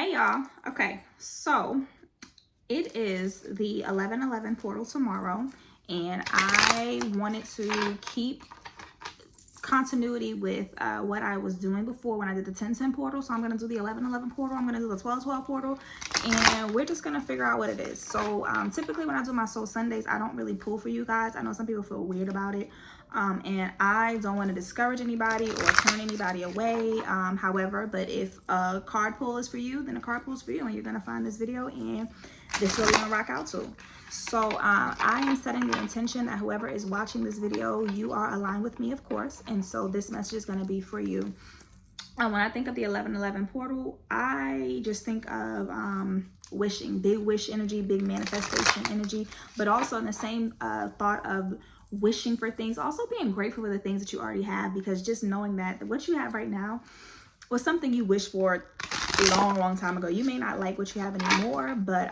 Hey y'all. Okay, so it is the 11/11 portal tomorrow, and I wanted to keep continuity with what I was doing before when I did the 10/10 portal. So I'm going to do the 11/11 portal. I'm going to do the 12/12 portal, and we're just going to figure out what it is. So typically when I do my Soul Sundays, I don't really pull for you guys. I know some people feel weird about it, and I don't want to discourage anybody or turn anybody away. However, but if a card pull is for you, then a card pull is for you, and you're going to find this video, and this is what we're going to rock out to. So I am setting the intention that whoever is watching this video, you are aligned with me, of course. And so this message is going to be for you. When I think of the 11/11 portal, I just think of wishing, big wish energy, big manifestation energy, but also in the same thought of wishing for things, also being grateful for the things that you already have, because just knowing that what you have right now was something you wished for a long time ago. You may not like what you have anymore, but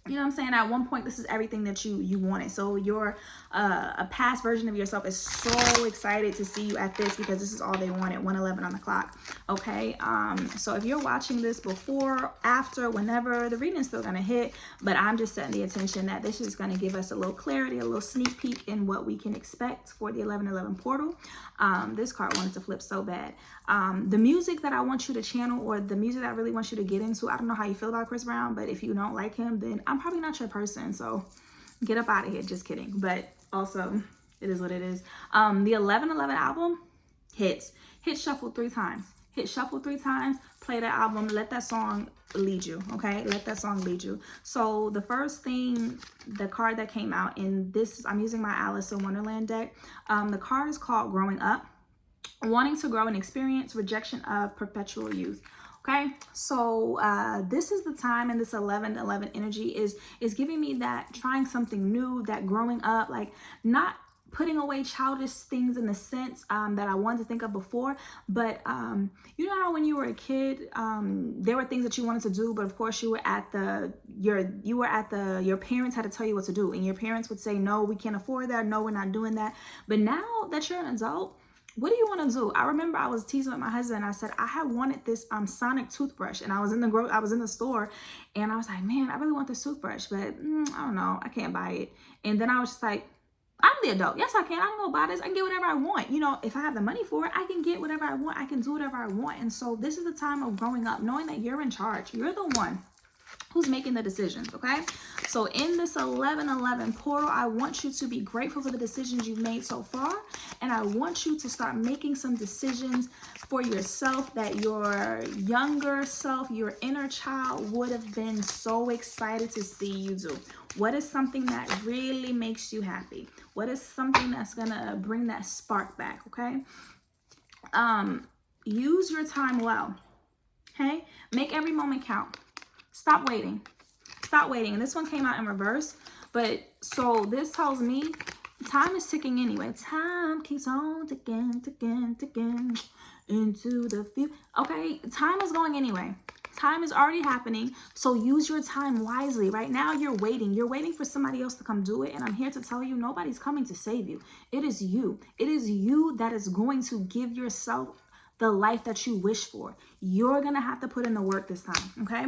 you know what I'm saying? At one point, this is everything that you wanted. So you're a past version of yourself is so excited to see you at this, because this is all they wanted, 1:11 on the clock. Okay. So if you're watching this before, after, whenever, the reading is still going to hit, but I'm just setting the intention that this is going to give us a little clarity, a little sneak peek in what we can expect for the 11/11 portal. This card wanted to flip so bad. The music that I want you to channel, or the music that I really want you to get into, I don't know how you feel about Chris Brown, but if you don't like him, then I'm probably not your person. So get up out of here. Just kidding. But also, it is what it is. The 11/11 album hit shuffle 3 times. Hit shuffle 3 times, play that album, let that song lead you, okay? Let that song lead you. So the first thing, the card that came out in this, I'm using my Alice in Wonderland deck. The card is called Growing Up. Wanting to grow and experience, rejection of perpetual youth. Okay, so this is the time, and this 11/11 energy is giving me that trying something new, that growing up, like not putting away childish things in the sense that I wanted to think of before, but you know how when you were a kid, there were things that you wanted to do, but of course you were at your parents had to tell you what to do, and your parents would say, no, we can't afford that, no, we're not doing that. But now that you're an adult, what do you want to do? I remember I was teasing with my husband. I said I had wanted this Sonic toothbrush, and I was in the store, and I was like, man, I really want this toothbrush, but I don't know, I can't buy it. And then I was just like, I'm the adult. Yes, I can. I can go buy this. I can get whatever I want. You know, if I have the money for it, I can get whatever I want. I can do whatever I want. And so this is the time of growing up, knowing that you're in charge. You're the one who's making the decisions, okay? So in this 11/11 portal, I want you to be grateful for the decisions you've made so far, and I want you to start making some decisions for yourself that your younger self, your inner child, would have been so excited to see you do. What is something that really makes you happy? What is something that's gonna bring that spark back, okay? Use your time well, okay? Make every moment count. Stop waiting. Stop waiting. And this one came out in reverse. But so this tells me time is ticking anyway. Time keeps on ticking into the future. Okay, time is going anyway. Time is already happening. So use your time wisely. Right now you're waiting. You're waiting for somebody else to come do it. And I'm here to tell you, nobody's coming to save you. It is you. It is you that is going to give yourself the life that you wish for. You're going to have to put in the work this time, okay?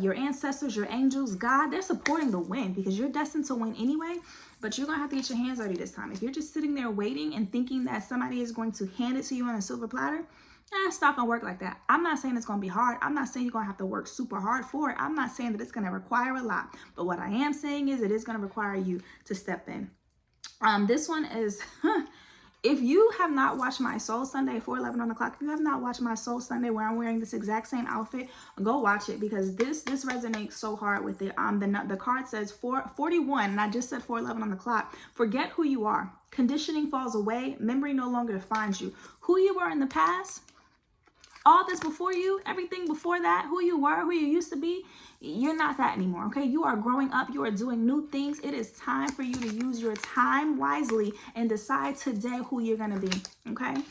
Your ancestors, your angels, God, they're supporting the win, because you're destined to win anyway, but you're going to have to get your hands dirty this time. If you're just sitting there waiting and thinking that somebody is going to hand it to you on a silver platter, it's not going to work like that. I'm not saying it's going to be hard. I'm not saying you're going to have to work super hard for it. I'm not saying that it's going to require a lot, but what I am saying is it is going to require you to step in. This one is... If you have not watched my Soul Sunday 4:11 on the clock, if you have not watched my Soul Sunday where I'm wearing this exact same outfit, go watch it, because this resonates so hard with it. The card says 41, and I just said 4:11 on the clock. Forget who you are. Conditioning falls away. Memory no longer defines you. Who you were in the past, all this before you, everything before that, who you were, who you used to be, you're not that anymore, okay? You are growing up. You are doing new things. It is time for you to use your time wisely and decide today who you're going to be, okay?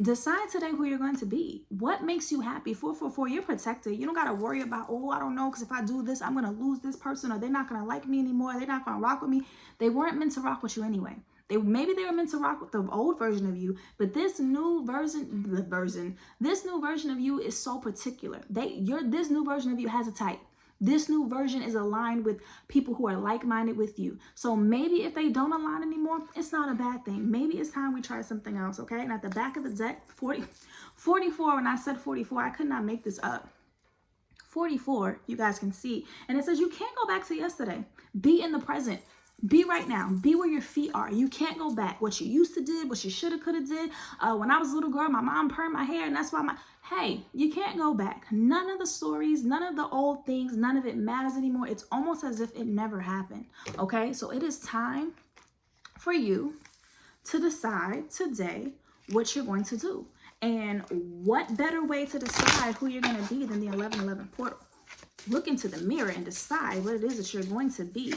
Decide today who you're going to be. What makes you happy? 444, you're protected. You don't got to worry about, oh, I don't know, because if I do this, I'm going to lose this person, or they're not going to like me anymore. They're not going to rock with me. They weren't meant to rock with you anyway. Maybe they were meant to rock with the old version of you, but this new version of you is so particular. This new version of you has a type. This new version is aligned with people who are like-minded with you. So maybe if they don't align anymore, it's not a bad thing. Maybe it's time we try something else, okay? And at the back of the deck, 44, when I said 44, I could not make this up. 44, you guys can see. And it says you can't go back to yesterday. Be in the present. Be right now. Be where your feet are. You can't go back. What you used to did, what you should have, could have did. When I was a little girl, my mom permed my hair, and that's why hey, you can't go back. None of the stories, none of the old things, none of it matters anymore. It's almost as if it never happened. Okay, so it is time for you to decide today what you're going to do. And what better way to decide who you're going to be than the 1111 portal? Look into the mirror and decide what it is that you're going to be.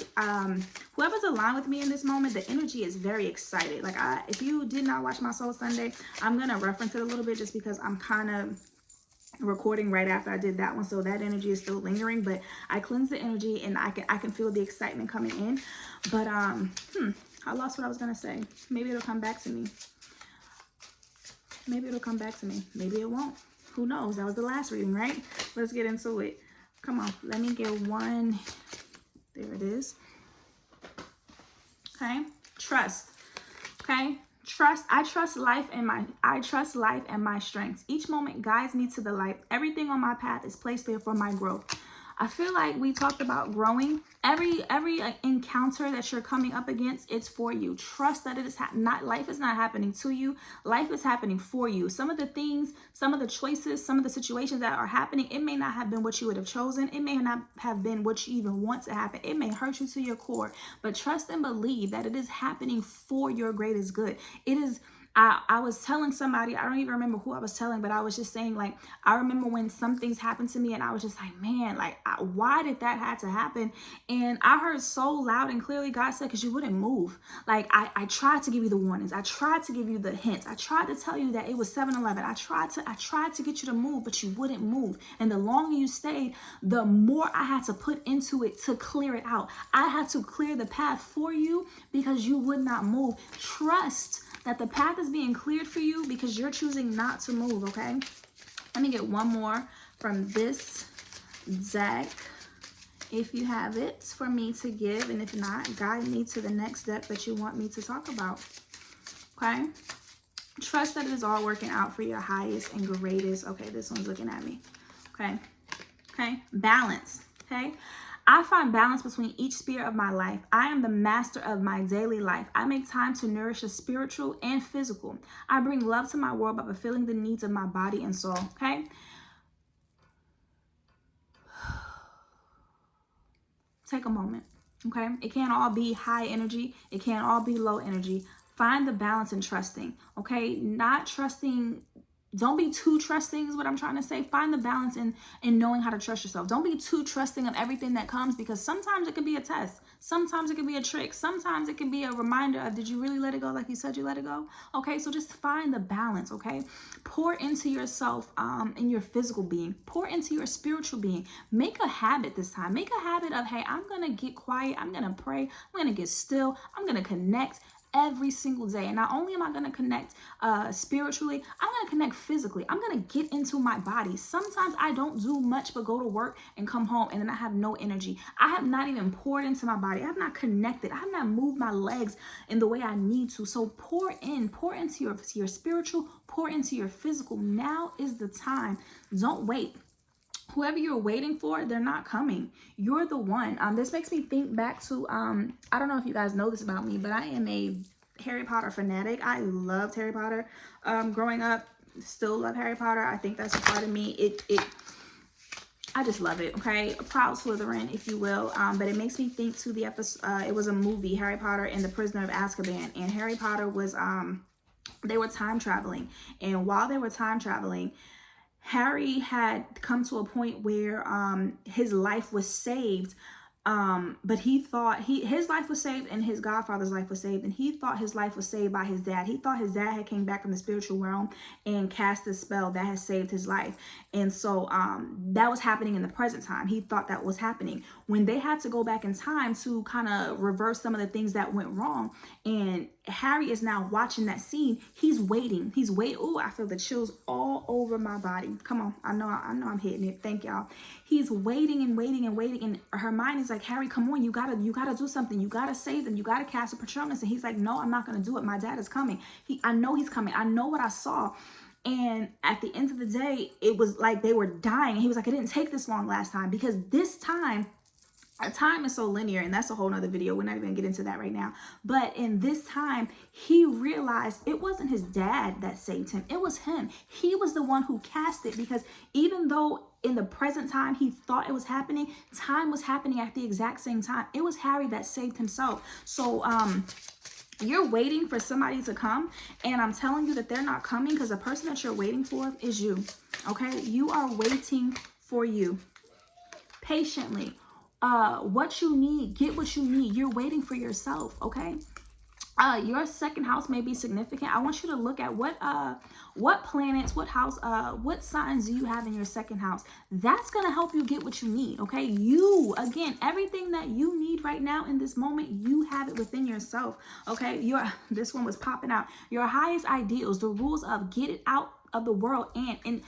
Whoever's aligned with me in this moment, the energy is very excited. Like, if you did not watch my Soul Sunday, I'm going to reference it a little bit just because I'm kind of recording right after I did that one, so that energy is still lingering, but I cleansed the energy and I can feel the excitement coming in. But I lost what I was going to say. Maybe it'll come back to me. Maybe it'll come back to me. Maybe it won't. Who knows? That was the last reading, right? Let's get into it. Come on, let me get one. There it is. Okay, trust. Okay, trust. I trust life and my strengths. Each moment guides me to the light. Everything on my path is placed there for my growth. I feel like we talked about growing. Every encounter that you're coming up against, it's for you. Trust that it is not, life is not happening to you. Life is happening for you. Some of the things, some of the choices, some of the situations that are happening, it may not have been what you would have chosen. It may not have been what you even want to happen. It may hurt you to your core, but trust and believe that it is happening for your greatest good. It is. I was telling somebody, I don't even remember who I was telling, but I was just saying, like, I remember when some things happened to me and I was just like, man, like, why did that have to happen? And I heard so loud and clearly God said, because you wouldn't move. Like, I tried to give you the warnings. I tried to give you the hints. I tried to tell you that it was 7-Eleven. I tried to get you to move, but you wouldn't move. And the longer you stayed, the more I had to put into it to clear it out. I had to clear the path for you because you would not move. Trust that the path is being cleared for you because you're choosing not to move, okay? Let me get one more from this deck, if you have it, for me to give. And if not, guide me to the next deck that you want me to talk about, okay? Trust that it is all working out for your highest and greatest. Okay, this one's looking at me, okay? Okay, balance, okay? I find balance between each sphere of my life. I am the master of my daily life. I make time to nourish the spiritual and physical. I bring love to my world by fulfilling the needs of my body and soul, okay? Take a moment, okay? It can't all be high energy. It can't all be low energy. Find the balance in trusting, okay? Not trusting. Don't be too trusting is what I'm trying to say. Find the balance in knowing how to trust yourself. Don't be too trusting of everything that comes, because sometimes it can be a test. Sometimes it can be a trick. Sometimes it can be a reminder of, did you really let it go like you said you let it go? Okay, so just find the balance, okay? Pour into yourself in your physical being. Pour into your spiritual being. Make a habit this time. Make a habit of, hey, I'm going to get quiet. I'm going to pray. I'm going to get still. I'm going to connect every single day. And not only am I going to connect spiritually, I'm going to connect physically. I'm going to get into my body. Sometimes I don't do much but go to work and come home and then I have no energy. I have not even poured into my body. I have not connected. I have not moved my legs in the way I need to. So pour into your spiritual, pour into your physical. Now is the time. Don't wait. Whoever you're waiting for, they're not coming. You're the one. This makes me think back to, I don't know if you guys know this about me, but I am a Harry Potter fanatic. I loved Harry Potter growing up. Still love Harry Potter. I think that's a part of me. I just love it, okay? A proud Slytherin, if you will. But it makes me think to the episode, it was a movie, Harry Potter and the Prisoner of Azkaban. And Harry Potter was, they were time traveling. And while they were time traveling, Harry had come to a point where his life was saved But he thought his life was saved and his godfather's life was saved, and he thought his life was saved by his dad. He thought his dad had came back from the spiritual realm and cast this spell that has saved his life. And so that was happening in the present time. He thought that was happening. When they had to go back in time to kind of reverse some of the things that went wrong, and Harry is now watching that scene, he's waiting. Oh, I feel the chills all over my body. Come on, I know I'm hitting it. Thank y'all. He's waiting and waiting and waiting, and Hermione is like, Harry, come on, you gotta do something. You gotta save them. You gotta cast a Patronus. And he's like, no, I'm not gonna do it. My dad is coming. I know he's coming. I know what I saw. And at the end of the day, it was like they were dying. And he was like, it didn't take this long last time, because this time, time is so linear, and that's a whole nother video. We're not even gonna get into that right now. But in this time, he realized it wasn't his dad that saved him. It was him. He was the one who cast it, because even though in the present time he thought it was happening, time was happening at the exact same time. It was Harry that saved himself. So you're waiting for somebody to come, and I'm telling you that they're not coming, because the person that you're waiting for is you. Okay, you are waiting for you patiently. What you need, get what you need. You're waiting for yourself. Okay, your second house may be significant. I want you to look at what planets, what house, what signs do you have in your second house. That's gonna help you get what you need. Okay, you, again, everything that you need right now in this moment, you have it within yourself. Okay, this one was popping out. Your highest ideals, the rules of get it out of the world and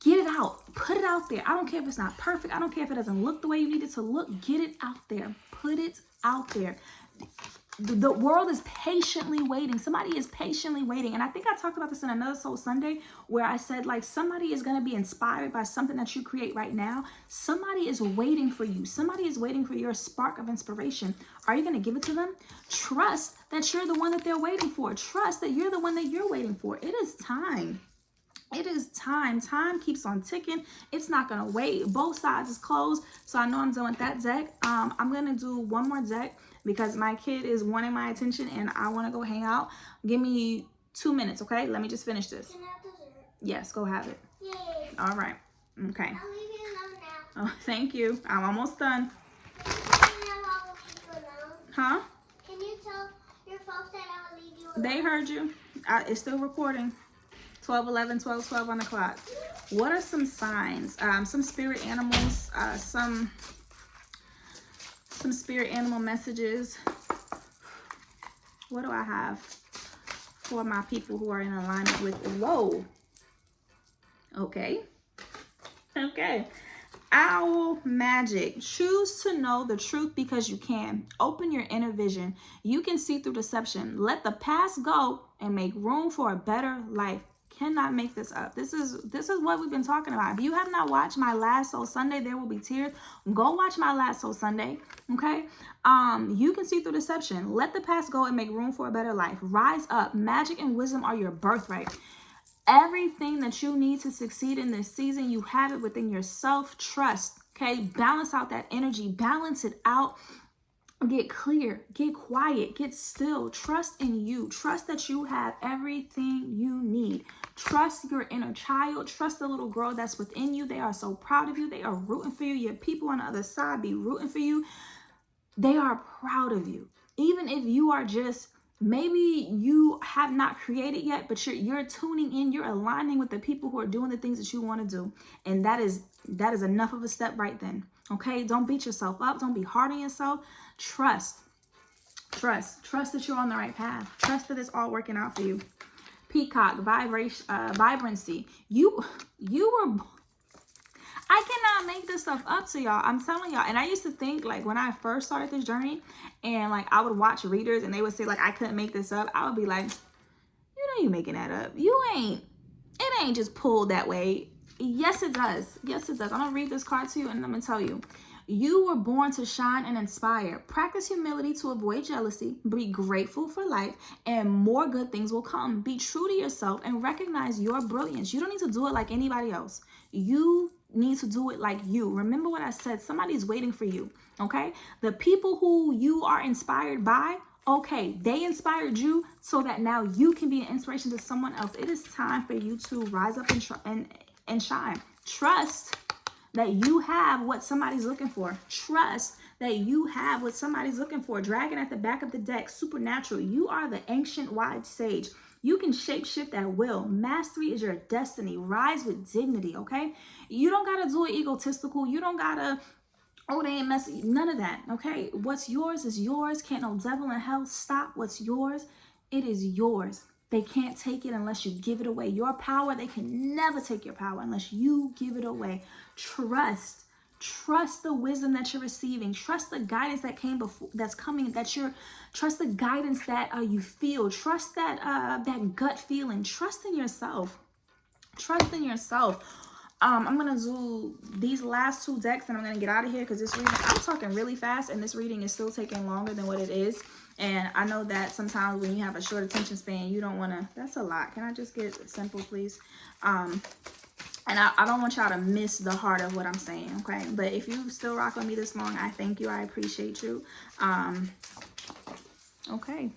get it out. Put it out there. I don't care if it's not perfect. I don't care if it doesn't look the way you need it to look. Get it out there. Put it out there. The world is patiently waiting. Somebody is patiently waiting. And I think I talked about this in another Soul Sunday, where I said, like, somebody is going to be inspired by something that you create right now. Somebody is waiting for you. Somebody is waiting for your spark of inspiration. Are you going to give it to them? Trust that you're the one that they're waiting for. Trust that you're the one that you're waiting for. It is time. It is time. Time keeps on ticking. It's not going to wait. Both sides is closed. So I know I'm done with that deck. I'm going to do one more deck, because my kid is wanting my attention and I want to go hang out. Give me 2 minutes, okay? Let me just finish this. Can I have dessert? Yes, go have it. Yay. All right. Okay. I'll leave you alone now. Oh, thank you. I'm almost done. Can you have all the people alone? Huh? Can you tell your folks that I'll leave you alone? They heard you. It's still recording. 12:11, 12:12 on the clock. What are some signs? Some spirit animals, some spirit animal messages. What do I have for my people who are in alignment with? Whoa. Okay. Okay. Owl magic. Choose to know the truth because you can. Open your inner vision. You can see through deception. Let the past go and make room for a better life. Cannot make this up. This is what we've been talking about. If you have not watched my last Soul Sunday, There Will Be Tears, go watch my last Soul Sunday. Okay. You can see through deception. Let the past go and make room for a better life. Rise up. Magic and wisdom are your birthright. Everything that you need to succeed in this season, you have it within yourself. Trust. Okay. Balance out that energy. Balance it out. Get clear, get quiet, get still. Trust in you. Trust that you have everything you need. Trust your inner child. Trust the little girl that's within you. They are so proud of you. They are rooting for you. Your people on the other side be rooting for you. They are proud of you. Even if you are just, maybe you have not created yet, but you're tuning in, you're aligning with the people who are doing the things that you want to do. And that is enough of a step right then. Okay, don't beat yourself up. Don't be hard on yourself. Trust that you're on the right path. Trust that it's all working out for you. Peacock, vibrancy. You were, I cannot make this stuff up to y'all. I'm telling y'all. And I used to think, like, when I first started this journey, and like I would watch readers and they would say like I couldn't make this up, I would be like, you making that up. It ain't just pulled that way. Yes, it does. Yes, it does. I'm going to read this card to you and I'm going to tell you. You were born to shine and inspire. Practice humility to avoid jealousy. Be grateful for life and more good things will come. Be true to yourself and recognize your brilliance. You don't need to do it like anybody else. You need to do it like you. Remember what I said. Somebody's waiting for you. Okay? The people who you are inspired by, okay, they inspired you so that now you can be an inspiration to someone else. It is time for you to rise up and shine. Trust that you have what somebody's looking for. Trust that you have, what somebody's looking for. Dragon at the back of the deck, supernatural. You are the ancient wise sage. You can shapeshift at will. Mastery is your destiny. Rise with dignity, okay? You don't got to do it egotistical. You don't got to, oh, they ain't messy. None of that, okay? What's yours is yours. Can't no devil in hell stop what's yours. It is yours. They can't take it unless you give it away. Your power, they can never take your power unless you give it away. Trust the wisdom that you're receiving. Trust the guidance that came before, that's coming, trust the guidance that you feel. Trust that gut feeling. Trust in yourself. Trust in yourself. I'm gonna do these last 2 decks and I'm gonna get out of here because this reading, I'm talking really fast and this reading is still taking longer than what it is. And I know that sometimes when you have a short attention span, you don't want to, that's a lot. Can I just get simple, please? And I don't want y'all to miss the heart of what I'm saying, okay? But if you still rock with me this long, I thank you. I appreciate you. Okay.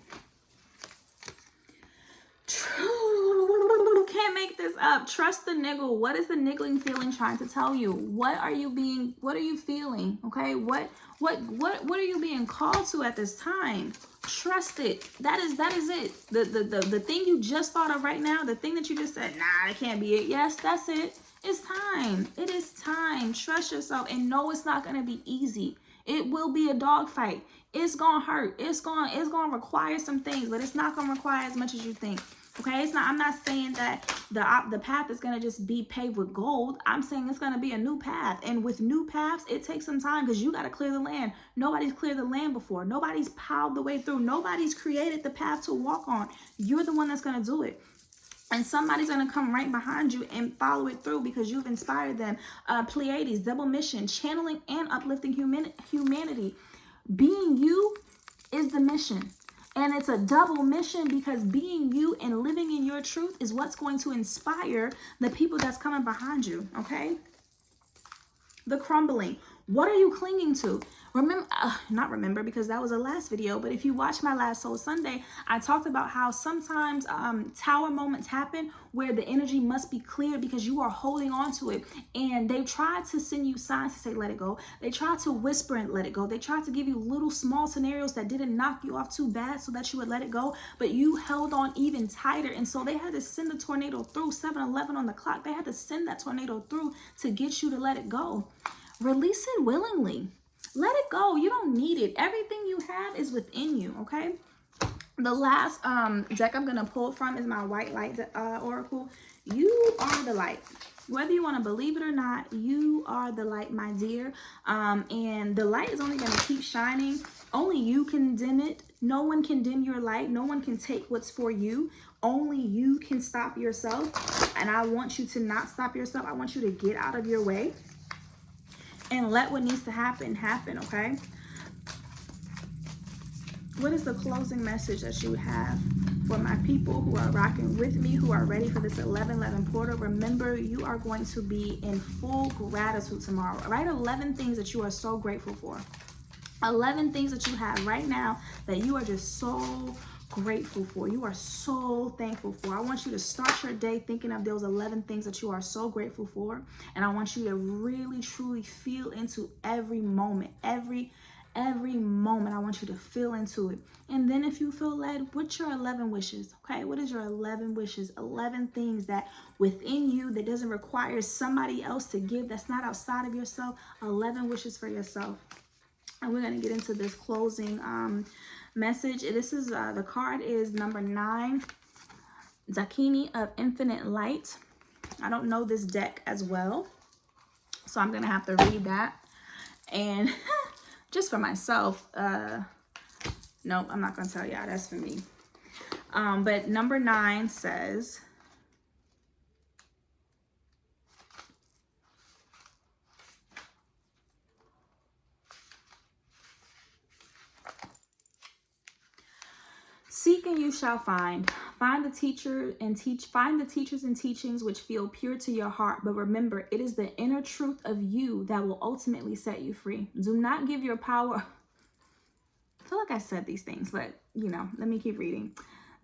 Can't make this up. Trust the niggle. What is the niggling feeling trying to tell you? What are you feeling? Okay? What are you being called to at this time? Trust it. That is it. The thing you just thought of right now, the thing that you just said, nah, that can't be it. Yes, that's it. It's time. It is time. Trust yourself and know it's not gonna be easy. It will be a dogfight. It's gonna hurt. It's gonna require some things, but it's not gonna require as much as you think. Okay, it's not. I'm not saying that the path is gonna just be paved with gold. I'm saying it's gonna be a new path, and with new paths, it takes some time because you gotta clear the land. Nobody's cleared the land before. Nobody's plowed the way through. Nobody's created the path to walk on. You're the one that's gonna do it. And somebody's going to come right behind you and follow it through because you've inspired them. Pleiades, double mission, channeling and uplifting humanity. Being you is the mission. And it's a double mission because being you and living in your truth is what's going to inspire the people that's coming behind you, okay? The crumbling. What are you clinging to? Not remember because that was the last video, but if you watch my last Soul Sunday, I talked about how sometimes tower moments happen where the energy must be cleared because you are holding on to it. And they tried to send you signs to say, let it go. They tried to whisper and let it go. They tried to give you little small scenarios that didn't knock you off too bad so that you would let it go, but you held on even tighter. And so they had to send the tornado through 7-11 on the clock. They had to send that tornado through to get you to let it go. Release it willingly. Let it go. You don't need it. Everything you have is within you, okay? The last deck I'm going to pull from is my White Light Oracle. You are the light. Whether you want to believe it or not, you are the light, my dear. And the light is only going to keep shining. Only you can dim it. No one can dim your light. No one can take what's for you. Only you can stop yourself. And I want you to not stop yourself. I want you to get out of your way. And let what needs to happen, okay? What is the closing message that you have for my people who are rocking with me, who are ready for this 11-11 portal? Remember, you are going to be in full gratitude tomorrow. Write 11 things that you are so grateful for. 11 things that you have right now that you are just so grateful for. You are so thankful for. I want you to start your day thinking of those 11 things that you are so grateful for. And I want you to really, truly feel into every moment, every moment. I want you to feel into it. And then if you feel led, what's your 11 wishes? Okay, what is your 11 wishes? 11 things that within you that doesn't require somebody else to give, that's not outside of yourself. 11 wishes for yourself. And we're going to get into this closing message. This is the card is number 9, Dakini of Infinite Light. I don't know this deck as well, so I'm gonna have to read that. And just for myself, no, I'm not gonna tell y'all, that's for me. But number 9 says, seek and you shall find. Find the teachers and teachings which feel pure to your heart. But remember, it is the inner truth of you that will ultimately set you free. Do not give your power. I feel like I said these things, but let me keep reading.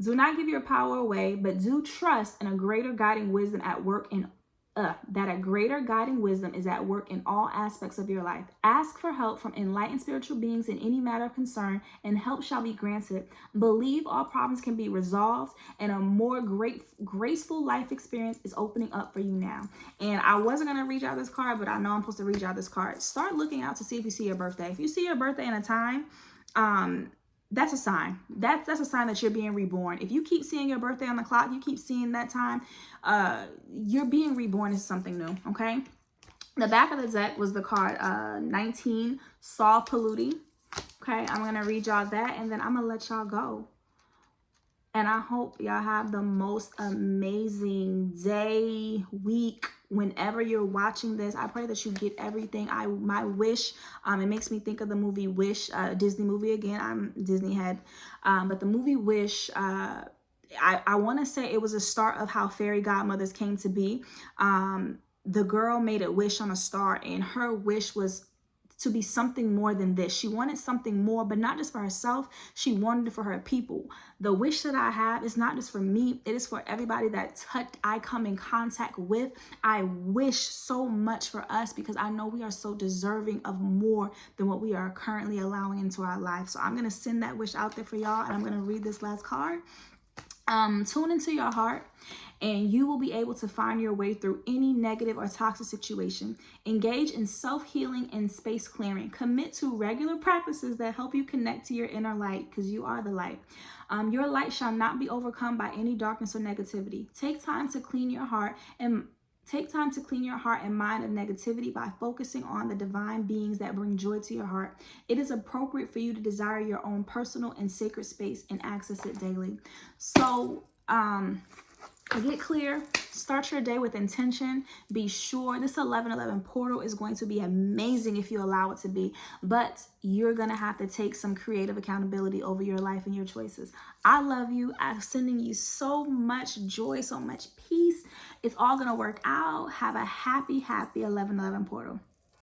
Do not give your power away, but do trust in a greater guiding wisdom at work in that a greater guiding wisdom is at work in all aspects of your life. Ask for help from enlightened spiritual beings in any matter of concern, and help shall be granted. Believe all problems can be resolved, and a more graceful life experience is opening up for you now. And I wasn't going to read y'all this card, but I know I'm supposed to read y'all this card. Start looking out to see if you see your birthday. If you see your birthday in a time, that's a sign. That's a sign that you're being reborn. If you keep seeing your birthday on the clock, you keep seeing that time, you're being reborn into something new, okay? The back of the deck was the card 19, Saul Paludi. Okay, I'm going to read y'all that, and then I'm going to let y'all go. And I hope y'all have the most amazing day, week, whenever you're watching this. I pray that you get everything. My wish, it makes me think of the movie Wish, Disney movie again. I'm Disney head. But the movie Wish, I want to say it was a start of how fairy godmothers came to be. The girl made a wish on a star, and her wish was to be something more than this. She wanted something more, but not just for herself. She wanted it for her people. The wish that I have is not just for me. It is for everybody that I come in contact with. I wish so much for us because I know we are so deserving of more than what we are currently allowing into our life. So I'm going to send that wish out there for y'all, and I'm going to read this last card. Tune into your heart, and you will be able to find your way through any negative or toxic situation. Engage in self-healing and space clearing. Commit to regular practices that help you connect to your inner light, because you are the light. Your light shall not be overcome by any darkness or negativity. Take time to clean your heart and mind of negativity by focusing on the divine beings that bring joy to your heart. It is appropriate for you to desire your own personal and sacred space and access it daily. So, get clear, start your day with intention. Be sure this 1111 portal is going to be amazing if you allow it to be, but you're going to have to take some creative accountability over your life and your choices. I love you. I'm sending you so much joy, so much peace. It's all going to work out. Have a happy 1111 portal.